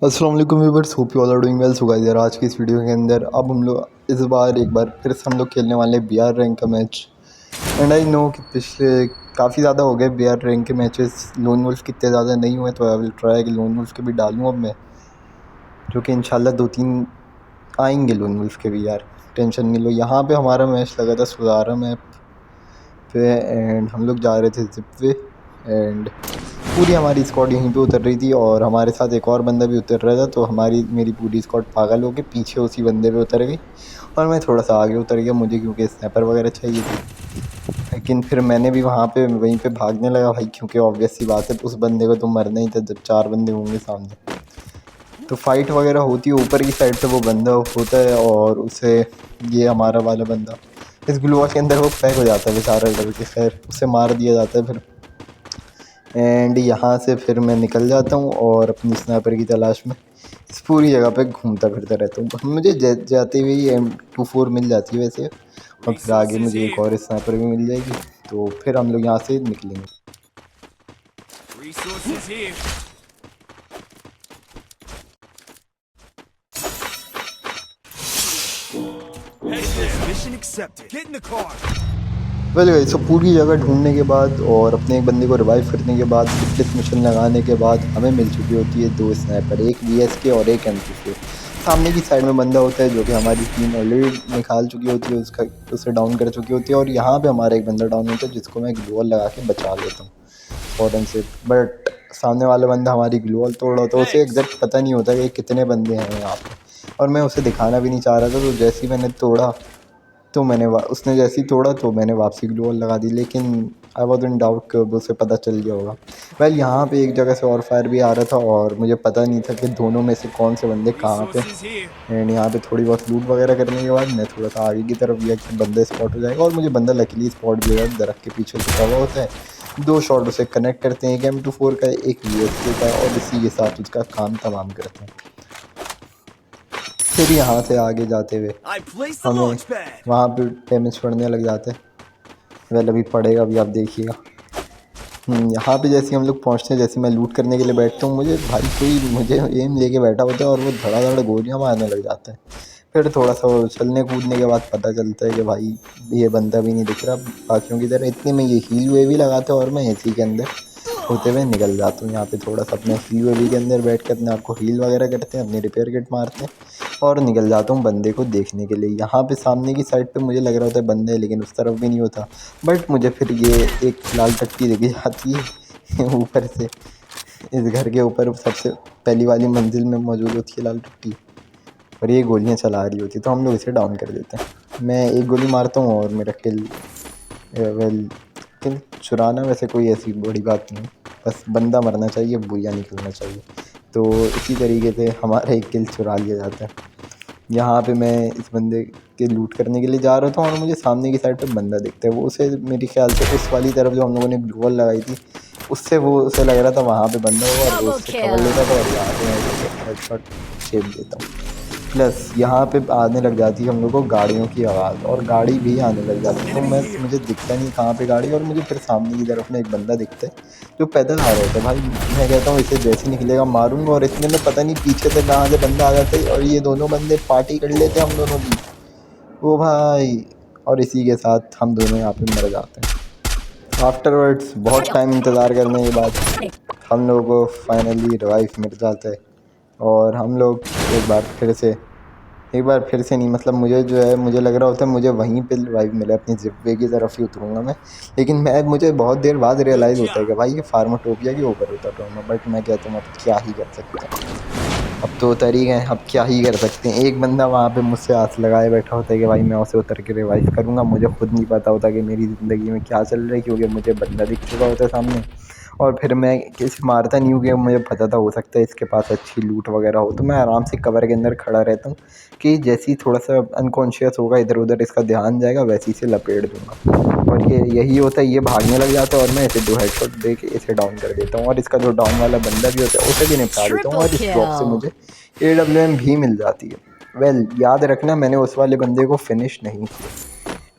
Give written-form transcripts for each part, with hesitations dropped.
अस्सलाम वालेकुम viewers, hope you all are doing well. So guys यार, आज की इस वीडियो के अंदर अब हम लोग एक बार फिर से हम लोग खेलने वाले BR रैंक का मैच। एंड आई नो कि पिछले काफ़ी ज़्यादा हो गए BR रैंक के मैचेस, लोन वुल्फ कितने ज़्यादा नहीं हुए, तो आई विल ट्राई कि लोन वुल्फ के भी डालूँ अब मैं, जो कि इंशाल्लाह 2-3 आएंगे लोन वुल्फ के भी यार, टेंशन नहीं लो। यहाँ पे हमारा मैच लगा था सुधारा मैप पे एंड हम लोग जा रहे थे जिप पे एंड पूरी हमारी स्क्वाड यहीं पे उतर रही थी और हमारे साथ एक और बंदा भी उतर रहा था, तो मेरी पूरी स्क्वाड पागल हो के पीछे उसी बंदे पे उतर गई और मैं थोड़ा सा आगे उतर गया, मुझे क्योंकि स्नैपर वगैरह चाहिए थी। लेकिन फिर मैंने भी वहाँ पे वहीं पे भागने लगा भाई, क्योंकि ऑब्वियस सी बात है उस बंदे को तो मरना ही था जब 4 बंदे होंगे सामने। तो फाइट वगैरह होती है, ऊपर की साइड पे वो बंदा होता है और उसे ये हमारा वाला बंदा इस ग्लूआ के अंदर वो पैक हो जाता है बेचारा डर के, खैर उसे मार दिया जाता है फिर। एंड यहाँ से फिर मैं निकल जाता हूँ और अपनी स्नाइपर की तलाश में इस पूरी जगह पे घूमता फिरता रहता हूँ। मुझे जाते हुए ही M24 मिल जाती है वैसे, और फिर आगे मुझे एक और स्नाइपर भी मिल जाएगी, तो फिर हम लोग यहाँ से निकलेंगे। वेल गाइस, तो पूरी जगह ढूंढने के बाद और अपने एक बंदे को रिवाइव करने के बाद, फिटनेस मिशन लगाने के बाद हमें मिल चुकी होती है 2 स्नाइपर, एक VSK और एक M24। सामने की साइड में बंदा होता है जो कि हमारी टीम ऑलरेडी निकाल चुकी होती है, उसे डाउन कर चुकी होती है, और यहाँ पे हमारा एक बंदा डाउन होता है जिसको मैं ग्लूअल लगा के बचा लेता हूँ फ़ौरन से। बट सामने वाला बंदा हमारी ग्लूअल तोड़ रहा होता है, उसे एग्जैक्ट पता नहीं होता कि कितने बंदे हैं यहाँ पे, और मैं उसे दिखाना भी नहीं चाह रहा था। तो जैसे ही मैंने तोड़ा तो उसने जैसे ही तोड़ा तो मैंने वापसी ग्लू वॉल लगा दी, लेकिन आई वॉज इन डाउट कि अब उसे पता चल गया होगा। वेल यहाँ पे एक जगह से और फायर भी आ रहा था और मुझे पता नहीं था कि दोनों में से कौन से बंदे कहाँ पे। एंड यहाँ पे थोड़ी बहुत लूट वगैरह करने के बाद मैं थोड़ा सा आगे की तरफ गया कि बंदा स्पॉट हो जाएगा, और मुझे बंदा लकीली स्पॉट भी हो गया। दरख्त के पीछे छुपा हुआ होता है, 2 शॉट उसे कनेक्ट करते हैं, एक M24 का एक VSK का, और इसी के साथ उसका काम तमाम करते हैं। फिर यहाँ से आगे जाते हुए हमें वहाँ पे डैमेज पड़ने लग जाते हैं। वेल अभी पड़ेगा, अभी आप देखिएगा। यहाँ पे जैसे हम लोग पहुँचते हैं, जैसे मैं लूट करने के लिए बैठता हूँ, मुझे एम लेके बैठा होता है और वो धड़ा गोलियाँ मारने लग जाता है। फिर थोड़ा सा उछलने कूदने के बाद पता चलता है कि भाई ये बंदा भी नहीं दिख रहा बाकियों की तरह। इतने में ये हील वे भी लगाते हैं और मैं इसी के अंदर होते हुए निकल जाता हूँ। यहाँ पे थोड़ा सा अपने हील वे के अंदर बैठ कर अपने आप को हील वगैरह करते हैं, अपनी रिपेयर किट मारते हैं और निकल जाता हूँ बंदे को देखने के लिए। यहाँ पे सामने की साइड पे मुझे लग रहा होता है बंदे, लेकिन उस तरफ भी नहीं होता। बट मुझे फिर ये एक लाल टट्टी दिख जाती है ऊपर से, इस घर के ऊपर सबसे पहली वाली मंजिल में मौजूद होती है लाल टट्टी, और ये गोलियाँ चला रही होती है, तो हम लोग इसे डाउन कर देते हैं। मैं एक गोली मारता हूँ और मेरा किल चुराना वैसे कोई ऐसी बड़ी बात नहीं है, बस बंदा मरना चाहिए, बुया निकलना चाहिए। तो इसी तरीके से हमारा एक किल चुरा लिया जाता है। यहाँ पे मैं इस बंदे के लूट करने के लिए जा रहा था और मुझे सामने की साइड पे बंदा दिखता है। वो उसे मेरे ख्याल से उस वाली तरफ जो हम लोगों ने ग्लू वॉल लगाई थी उसे लग रहा था वहाँ पे बंदा होगा, और वो उससे कवर लेता था, और यहाँ पे मैं उसे हेडशॉट छेड़ देता हूँ। प्लस यहाँ पे आने लग जाती है हम लोग को गाड़ियों की आवाज़, और गाड़ी भी आने लग जाती है, तो मुझे दिखता नहीं कहाँ पे गाड़ी, और मुझे फिर सामने की तरफ में एक बंदा दिखता है जो पैदल आ रहा होता है। भाई मैं कहता हूँ इसे जैसे ही निकलेगा मारूंगा, और इतने में पता नहीं पीछे से कहाँ से बंदा आ जाता है और ये दोनों बंदे पार्टी कर लेते हैं हम दोनों की, ओ भाई। और इसी के साथ हम दोनों यहाँ पे मर जाते हैं। आफ्टरवर्ड्स बहुत टाइम इंतज़ार करने के बाद हम लोगों को फाइनली रिवाइव मिल जाता है, और हम लोग एक बार फिर से नहीं, मतलब मुझे लग रहा होता है मुझे वहीं पे रिवाइव मिला, अपनी जिप वे की तरफ ही उतरूँगा मैं, लेकिन मुझे बहुत देर बाद रियलाइज़ होता है कि भाई ये फार्माटोपिया के ऊपर उतर रहा हूँ मैं। बट मैं कहता हूँ अब क्या ही कर सकते हैं, अब तो उतर ही गए, अब क्या ही कर सकते हैं। एक बंदा वहाँ पे मुझसे आस लगाए बैठा होता है कि भाई मैं उसे उतर के रिवाइव करूँगा, मुझे खुद नहीं पता होता कि मेरी ज़िंदगी में क्या चल रहा है, क्योंकि मुझे बंदा दिख चुका होता है सामने, और फिर मैं किसी मारता नहीं हूँ कि मुझे पता था हो सकता है इसके पास अच्छी लूट वगैरह हो, तो मैं आराम से कवर के अंदर खड़ा रहता हूँ कि जैसे ही थोड़ा सा अनकॉन्शियस होगा, इधर उधर इसका ध्यान जाएगा, वैसे ही से लपेट दूँगा। और ये यही होता है, ये भागने लग जाता है और मैं इसे 2 हेडशॉट दे के इसे डाउन कर देता हूँ, और इसका जो डाउन वाला बंदा भी होता है उसे भी निपटा देता हूँ, और इस ड्रॉप से मुझे AWM भी मिल जाती है। वेल याद रखना, मैंने उस वाले बंदे को फिनिश नहीं किया,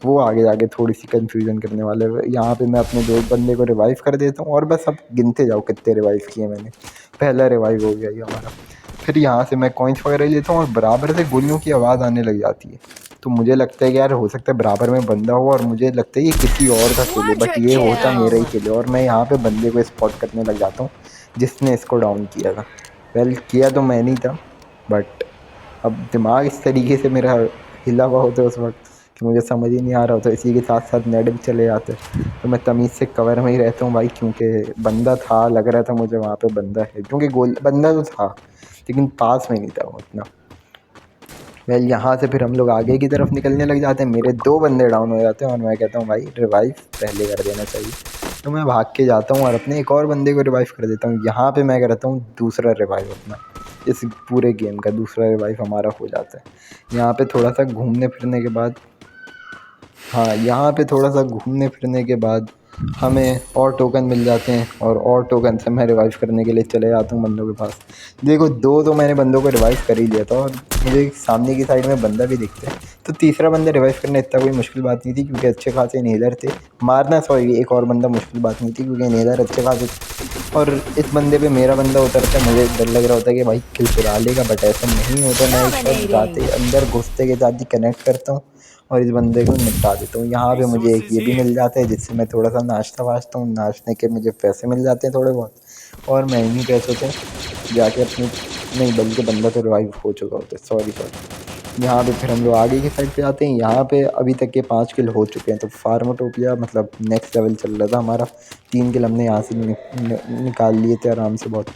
वो आगे जाके थोड़ी सी कन्फ्यूज़न करने वाले। यहाँ पे मैं अपने 2 बंदे को रिवाइव कर देता हूँ, और बस अब गिनते जाओ कितने रिवाइव किए मैंने। पहला रिवाइव हो गया ये हमारा। फिर यहाँ से मैं कॉइन्स वगैरह लेता हूँ और बराबर से गोलियों की आवाज़ आने लग जाती है। तो मुझे लगता है कि यार हो सकता है बराबर में बंदा हो और मुझे लगता है ये किसी और का किल हो, बट ये होता मेरा ही किल है और मैं यहाँ पे बंदे को स्पॉट करने लग जाता हूँ जिसने इसको डाउन किया था। वेल किया तो मैं नहीं था, बट अब दिमाग इस तरीके से मेरा हिला हुआ होता है उस वक्त कि मुझे समझ ही नहीं आ रहा होता। इसी के साथ साथ नेट भी चले जाते, तो मैं तमीज़ से कवर में ही रहता हूँ भाई, क्योंकि बंदा था, लग रहा था मुझे वहाँ पे बंदा है, क्योंकि गोल बंदा तो था लेकिन पास में नहीं था वो इतना। वेल यहाँ से फिर हम लोग आगे की तरफ निकलने लग जाते हैं, मेरे 2 बंदे डाउन हो जाते हैं और मैं कहता हूँ भाई रिवाइव पहले कर देना चाहिए। तो मैं भाग के जाता हूँ और अपने एक और बंदे को रिवाइव कर देता हूँ। यहाँ पे मैं करता हूँ दूसरा रिवाइव अपना, इस पूरे गेम का दूसरा रिवाइव हमारा हो जाता है। यहाँ पे थोड़ा सा घूमने फिरने के बाद यहाँ पे थोड़ा सा घूमने फिरने के बाद हमें और टोकन मिल जाते हैं और टोकन से मैं रिवाइव करने के लिए चले जाता हूँ बंदों के पास। देखो 2 तो मैंने बंदों को रिवाइव कर ही लिया था और मुझे सामने की साइड में बंदा भी दिखता है, तो तीसरा बंदा रिवाइव करना इतना कोई मुश्किल बात नहीं थी, क्योंकि अच्छे खासे इन्हेलर थे। मारना सॉरी एक और बंदा मुश्किल बात नहीं थी, क्योंकि इन्हेलर अच्छे खासे थे और इस बंदे पे मेरा बंदा उतरता है, मुझे डर लग रहा होता है कि भाई किल चुरा लेगा, बट ऐसा नहीं होता। मैं एक शॉट जाते अंदर घुसते के साथ ही कनेक्ट करता हूँ और इस बंदे को निपटा देता हूँ। यहाँ पे मुझे एक ये भी मिल जाता है जिससे मैं थोड़ा सा नाश्ता वाश्ता हूँ, नाचने के मुझे पैसे मिल जाते हैं थोड़े बहुत, और मैं इन्हीं पैसों से जाके अपनी नहीं बल्कि बंदा तो रिवाइव हो चुका होता है, सॉरी। यहाँ पे फिर हम लोग आगे की साइड पे आते हैं। यहाँ पे अभी तक के 5 किल हो चुके हैं, तो फार्माटोपिया मतलब नेक्स्ट लेवल चल रहा था हमारा। 3 किल हमने यहाँ से निकाल लिए थे आराम से बहुत।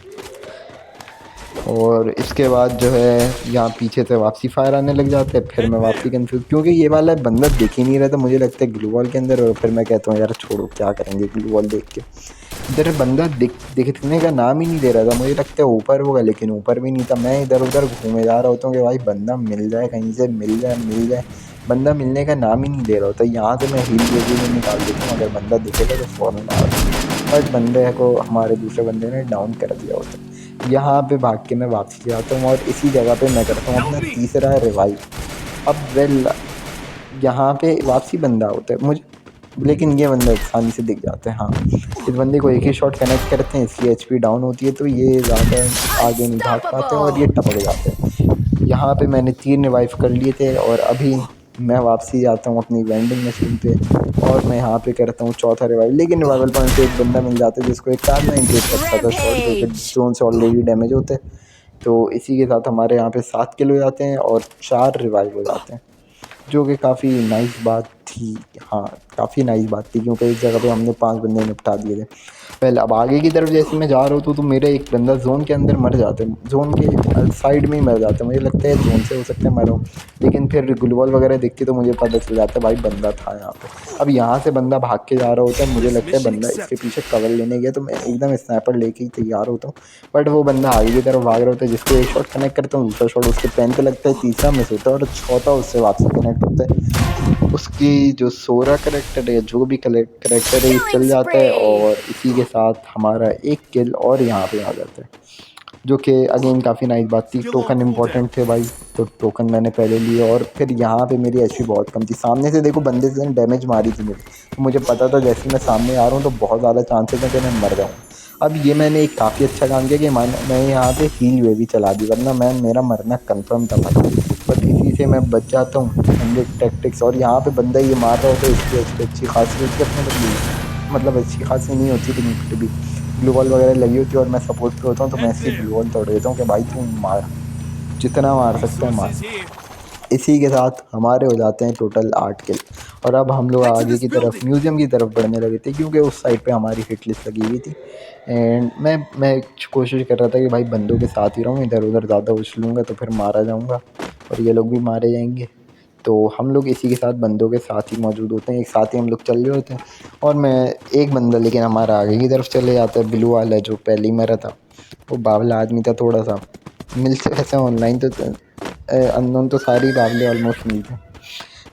और इसके बाद जो है यहाँ पीछे से वापसी फायर आने लग जाता है, फिर मैं वापसी कंफ्यूज, क्योंकि ये वाला बंदा दिख ही नहीं रहा था, मुझे लगता है ग्लू वॉल के अंदर। और फिर मैं कहता हूँ यार छोड़ो क्या करेंगे ग्लू वॉल देख के। इधर बंदा दिखने का नाम ही नहीं दे रहा था, मुझे लगता है ऊपर होगा, लेकिन ऊपर भी नहीं था। मैं इधर उधर घूमे जा रहा होता हूँ कि भाई बंदा मिल जाए, कहीं से मिल जाए। बंदा मिलने का नाम ही नहीं दे रहा होता। यहाँ से मैं हील बेबी में निकाल देता हूँ, अगर बंदा दिखेगा तो फ़ौरन मार, बट बंदे को हमारे दूसरे बंदे ने डाउन कर दिया होता। यहाँ पे भाग के मैं वापसी आता हूँ और इसी जगह पे मैं करता हूँ अपना तीसरा रिवाइव। अब वेल यहाँ पे वापसी बंदा होता है मुझे, लेकिन ये बंदा आसानी से दिख जाता है। इस बंदे को एक ही शॉट कनेक्ट करते हैं, इसकी एचपी डाउन होती है, तो ये ज़्यादा आगे नहीं भाग पाते और ये टपक जाते हैं। यहाँ पे मैंने 3 रिवाइव कर लिए थे और अभी मैं वापसी जाता हूँ अपनी वेंडिंग मशीन पे और मैं यहाँ पे करता हूँ चौथा रिवाइव। लेकिन रिवाइवल पॉइंट पे एक बंदा मिल जाता है जिसको एक कार 98 लगता था शॉट, जो कि जोन से ऑलरेडी डैमेज होते हैं। तो इसी के साथ हमारे यहाँ पे 7 किल हो जाते हैं और 4 रिवाइव हो जाते हैं, जो कि काफ़ी नाइस बात थी। काफ़ी नाइस बात थी, क्योंकि इस जगह पे हमने 5 बंदे निपटा दिए थे। पहले अब आगे की तरफ जैसे मैं जा रहा हूँ तो मेरा एक बंदा जोन के अंदर मर जाता है, जोन के साइड में ही मर जाता है। मुझे लगता है जोन से हो सकता है मरा हूँ, लेकिन फिर ग्लूवॉल वगैरह देखती तो मुझे पता चल जाता है भाई बंदा था यहाँ पे। अब यहाँ से बंदा भाग के जा रहा होता है, मुझे लगता है बंदा इसके पीछे कवर लेने गया, तो मैं एकदम स्नैपर लेके ही तैयार होता हूँ, बट वो बंदा आगे की तरफ भाग रहा होता है, जिसको एक शॉट कनेक्ट करता हूँ, दूसरा शॉट उसके पैन पे लगता है, तीसरा मिस होता है और चौथा उससे वापसी कनेक्ट होता है। उसकी जो सोरा करेक्टर है, जो भी करेक्टर है, चल जाता है और इसी के साथ हमारा एक किल और यहाँ पे आ जाता है, जो कि अगेन काफ़ी नाइस बात थी। टोकन इंपॉर्टेंट थे भाई, तो टोकन मैंने पहले लिए और फिर यहाँ पे मेरी एचपी बहुत कम थी। सामने से देखो बंदे से डैमेज मारी थी मेरी, तो मुझे पता था जैसे मैं सामने आ रहा हूँ तो बहुत ज़्यादा चांसेस हैं कि मैं मर जाऊँ। अब ये मैंने एक काफ़ी अच्छा काम किया कि मैं यहाँ पे हील वे भी चला दी, वरना मेरा मरना कन्फर्म था भाई, बट इसी से मैं बच जाता हूँ। 100 टैक्टिक्स, और यहाँ पे बंदा ये मार रहा होता है, इसकी एचपी अच्छी खासी होती है अपने बदले, मतलब अच्छी खासी नहीं होती लेकिन फिर भी ग्लू वॉल वगैरह लगी होती है और मैं सपोर्ट पे होता हूँ, तो मैं इसकी ग्लू वॉल तोड़ देता हूँ कि भाई तू मार, जितना मार सकता है मार। इसी के साथ हमारे हो जाते हैं टोटल 8 किल। और अब हम लोग आगे की तरफ म्यूज़ियम की तरफ बढ़ने लगे थे, क्योंकि उस साइड पे हमारी हिट लिस्ट लगी हुई थी। एंड मैं कोशिश कर रहा था कि भाई बंदों के साथ ही रहूँ, इधर उधर ज़्यादा उछलूँगा तो फिर मारा जाऊँगा और ये लोग भी मारे जाएंगे। तो हम लोग इसी के साथ बंदों के साथ ही मौजूद होते हैं, एक साथ ही हम लोग चल रहे होते हैं। और मैं एक बंदा लेकिन हमारा आगे की तरफ चले जाता है, ब्लू वाला जो पहले ही मरा था, वो बावला आदमी था थोड़ा सा। मिलते वैसे ऑनलाइन तो अननोन तो सारे ही बावले ऑलमोस्ट मिलते हैं।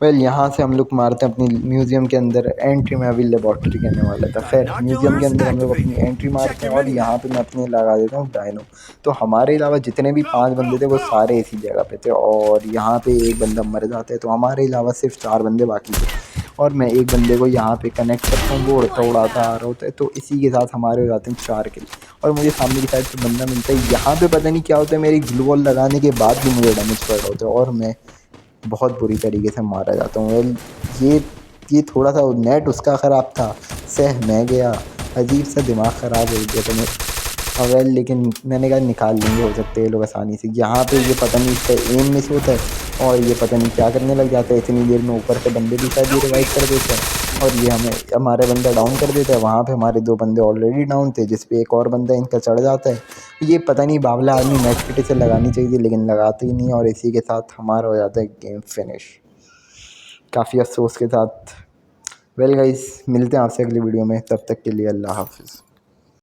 वेल यहाँ से हम लोग मारते हैं अपनी म्यूज़ियम के अंदर एंट्री में, अभी लेबॉर्ट्री कहने वाला था। फिर म्यूज़ियम के अंदर हम लोग अपनी एंट्री मारते हैं और यहाँ पे मैं अपने लगा देता हूँ डायनो। तो हमारे अलावा जितने भी 5 बंदे थे वो सारे इसी जगह पे थे और यहाँ पे एक बंदा मर जाता है, तो हमारे अलावा सिर्फ 4 बंदे बाकी थे। और मैं एक बंदे को यहाँ पे कनेक्ट करता हूँ, वो उड़ता उड़ाता आ रहा होता है। तो इसी के साथ हमारे हो जाते हैं 4 किल। और मुझे सामने की साइड से बंदा मिलता है, यहाँ पे पता नहीं क्या होता है, मेरी ग्लू वॉल लगाने के बाद भी मुझे डैमेज पड़ रहा होता है और मैं बहुत बुरी तरीके से मारा जाता हूँ। वेल ये ये थोड़ा सा नेट उसका ख़राब था, सह मैं गया, अजीब सा दिमाग ख़राब हो गया। तो मैं वेल लेकिन मैंने कहा निकाल लेंगे, हो सकते हैं ये लोग आसानी से। यहाँ पे ये पता नहीं इसका एम मिस होता है और ये पता नहीं क्या करने लग जाता है। इतनी देर में ऊपर से बंदे भी शायद ये रिवाइव कर देते हैं और ये हमें हमारा बंदा डाउन कर देता है। वहाँ पे हमारे 2 बंदे ऑलरेडी डाउन थे, जिस पे एक और बंदा इनका चढ़ जाता है। ये पता नहीं बावला आदमी मैच फिट से लगानी चाहिए थी, लेकिन लगाते ही नहीं और इसी के साथ हमारा हो जाता है गेम फिनिश काफ़ी अफसोस के साथ। वेल गाइस, मिलते हैं आपसे अगली वीडियो में, तब तक के लिए अल्लाह हाफ़िज़।